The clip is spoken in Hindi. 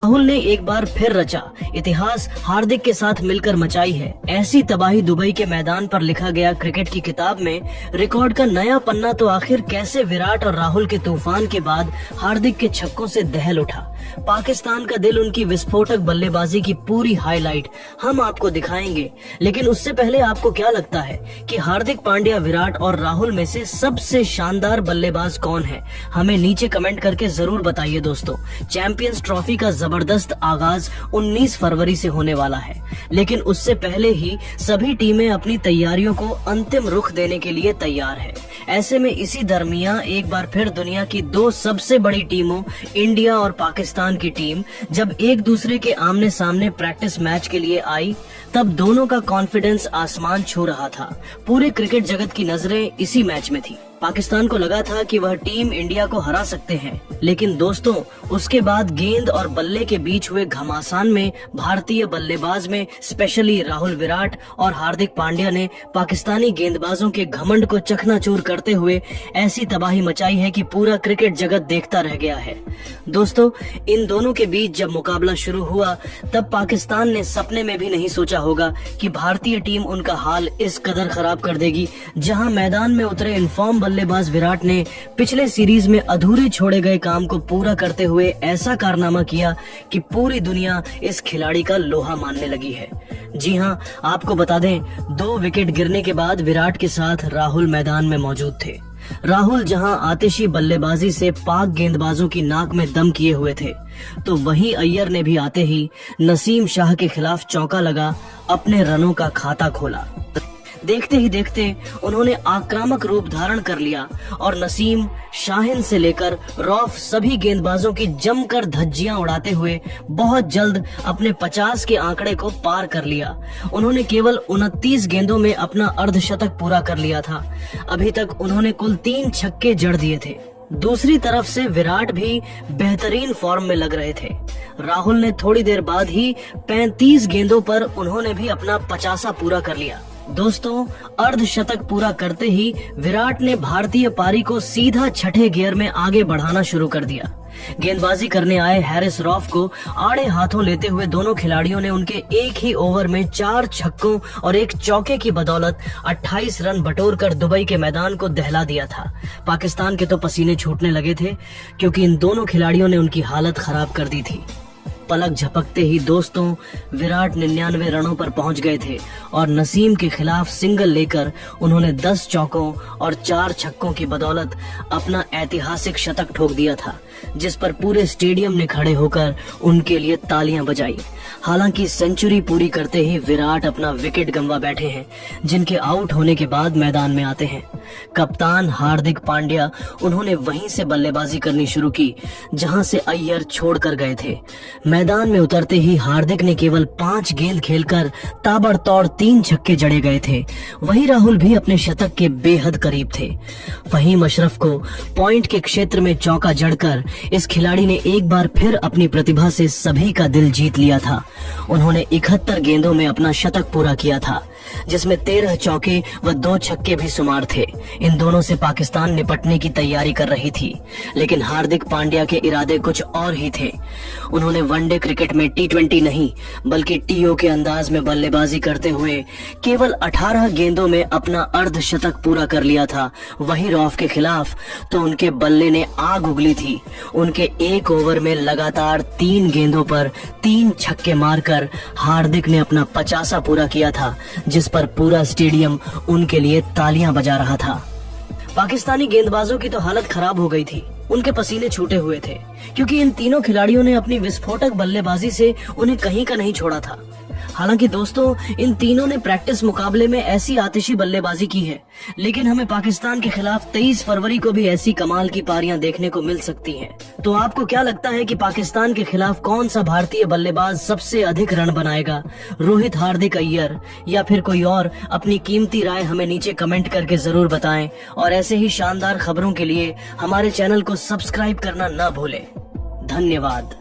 राहुल ने एक बार फिर रचा इतिहास, हार्दिक के साथ मिलकर मचाई है ऐसी तबाही। दुबई के मैदान पर लिखा गया क्रिकेट की किताब में रिकॉर्ड का नया पन्ना तो आखिर कैसे विराट और राहुल के तूफान के बाद हार्दिक के छक्कों से दहल उठा। पाकिस्तान का दिल उनकी विस्फोटक बल्लेबाजी की पूरी हाईलाइट हम आपको दिखाएंगे। लेकिन उससे पहले आपको क्या लगता है कि हार्दिक पांड्या, विराट और राहुल में से सबसे शानदार बल्लेबाज कौन है? हमें नीचे कमेंट करके जरूर बताइए दोस्तों। चैंपियंस ट्रॉफी का जबरदस्त आगाज 19 फरवरी से होने वाला है, लेकिन उससे पहले ही सभी टीमें अपनी तैयारियों को अंतिम रुख देने के लिए तैयार है। ऐसे में इसी दरमियान एक बार फिर दुनिया की दो सबसे बड़ी टीमों इंडिया और पाकिस्तान की टीम जब एक दूसरे के आमने सामने प्रैक्टिस मैच के लिए आई, तब दोनों का कॉन्फिडेंस आसमान छू रहा था। पूरे क्रिकेट जगत की नजरें इसी मैच में थी। पाकिस्तान को लगा था कि वह टीम इंडिया को हरा सकते हैं, लेकिन दोस्तों उसके बाद गेंद और बल्ले के बीच हुए घमासान में भारतीय बल्लेबाज में स्पेशली राहुल, विराट और हार्दिक पांड्या ने पाकिस्तानी गेंदबाजों के घमंड को चकनाचूर करते हुए ऐसी तबाही मचाई है कि पूरा क्रिकेट जगत देखता रह गया है। दोस्तों इन दोनों के बीच जब मुकाबला शुरू हुआ, तब पाकिस्तान ने सपने में भी नहीं सोचा होगा कि भारतीय टीम उनका हाल इस कदर खराब कर देगी। जहां मैदान में उतरे इनफॉर्म बल्लेबाज विराट ने पिछले सीरीज में अधूरे छोड़े गए काम को पूरा करते हुए ऐसा कारनामा किया कि पूरी दुनिया इस खिलाड़ी का लोहा मानने लगी है। जी हां, आपको बता दें 2 विकेट गिरने के बाद विराट के साथ राहुल मैदान में मौजूद थे। राहुल जहां आतिशी बल्लेबाजी से पाक गेंदबाजों की नाक में दम किए हुए थे, तो वहीं अय्यर ने भी आते ही नसीम शाह के खिलाफ चौका लगा अपने रनों का खाता खोला। देखते ही देखते उन्होंने आक्रामक रूप धारण कर लिया और नसीम, शाहिन से लेकर रौफ सभी गेंदबाजों की जमकर धज्जियां उड़ाते हुए बहुत जल्द अपने 50 के आंकड़े को पार कर लिया। उन्होंने केवल 29 गेंदों में अपना अर्धशतक पूरा कर लिया था। अभी तक उन्होंने कुल 3 छक्के जड़ दिए थे। दूसरी तरफ से विराट भी बेहतरीन फॉर्म में लग रहे थे। राहुल ने थोड़ी देर बाद ही 35 गेंदों पर उन्होंने भी अपना 50 पूरा कर लिया। दोस्तों अर्धशतक पूरा करते ही विराट ने भारतीय पारी को सीधा छठे गियर में आगे बढ़ाना शुरू कर दिया। गेंदबाजी करने आए हैरिस रॉफ को आड़े हाथों लेते हुए दोनों खिलाड़ियों ने उनके एक ही ओवर में 4 छक्कों और 1 चौके की बदौलत 28 रन बटोरकर दुबई के मैदान को दहला दिया था। पाकिस्तान के तो पसीने छूटने लगे थे, क्योंकि इन दोनों खिलाड़ियों ने उनकी हालत खराब कर दी थी। पलक झपकते ही दोस्तों विराट 99 रनों पर पहुंच गए थे और नसीम के खिलाफ सिंगल लेकर उन्होंने 10 चौकों और 4 छक्कों की बदौलत अपना ऐतिहासिक शतक ठोक दिया था, जिस पर पूरे स्टेडियम ने खड़े होकर उनके लिए तालियां बजाई। हालांकि सेंचुरी पूरी करते ही विराट अपना विकेट गंवा बैठे हैं, जिनके आउट होने के बाद मैदान में आते हैं कप्तान हार्दिक पांड्या। उन्होंने वहीं से बल्लेबाजी करनी शुरू की जहां से अय्यर छोड़कर गए थे। मैदान में उतरते ही हार्दिक ने केवल 5 गेंद खेलकर ताबड़तोड़ 3 छक्के जड़े गए थे। वहीं राहुल भी अपने शतक के बेहद करीब थे। फहीम अशरफ को पॉइंट के क्षेत्र में चौका जड़कर इस खिलाड़ी ने एक बार फिर अपनी प्रतिभा से सभी का दिल जीत लिया था। उन्होंने 71 गेंदों में अपना शतक पूरा किया था, जिसमें 13 चौके व 2 छक्के भी शुमार थे। इन दोनों से पाकिस्तान निपटने की तैयारी कर रही थी, लेकिन हार्दिक पांड्या के इरादे कुछ और ही थे। उन्होंने वनडे क्रिकेट में T20 नहीं बल्कि TO के अंदाज में बल्लेबाजी करते हुए केवल 18 गेंदों में अपना अर्धशतक पूरा कर लिया था। वहीं रॉफ के खिलाफ तो उनके बल्ले ने आग उगली थी। उनके एक ओवर में लगातार 3 गेंदों पर 3 छक्के मारकर हार्दिक ने अपना 50 पूरा किया था, जिस पर पूरा स्टेडियम उनके लिए तालियां बजा रहा था। पाकिस्तानी गेंदबाजों की तो हालत खराब हो गई थी। उनके पसीने छूटे हुए थे, क्योंकि इन तीनों खिलाड़ियों ने अपनी विस्फोटक बल्लेबाजी से उन्हें कहीं का नहीं छोड़ा था। हालांकि दोस्तों इन तीनों ने प्रैक्टिस मुकाबले में ऐसी आतिशी बल्लेबाजी की है, लेकिन हमें पाकिस्तान के खिलाफ 23 फरवरी को भी ऐसी कमाल की पारियां देखने को मिल सकती हैं। तो आपको क्या लगता है कि पाकिस्तान के खिलाफ कौन सा भारतीय बल्लेबाज सबसे अधिक रन बनाएगा? रोहित, हार्दिक, अय्यर या फिर कोई और? अपनी कीमती राय हमें नीचे कमेंट करके जरूर बताएं और ऐसे ही शानदार खबरों के लिए हमारे चैनल को सब्सक्राइब करना न भूलें। धन्यवाद।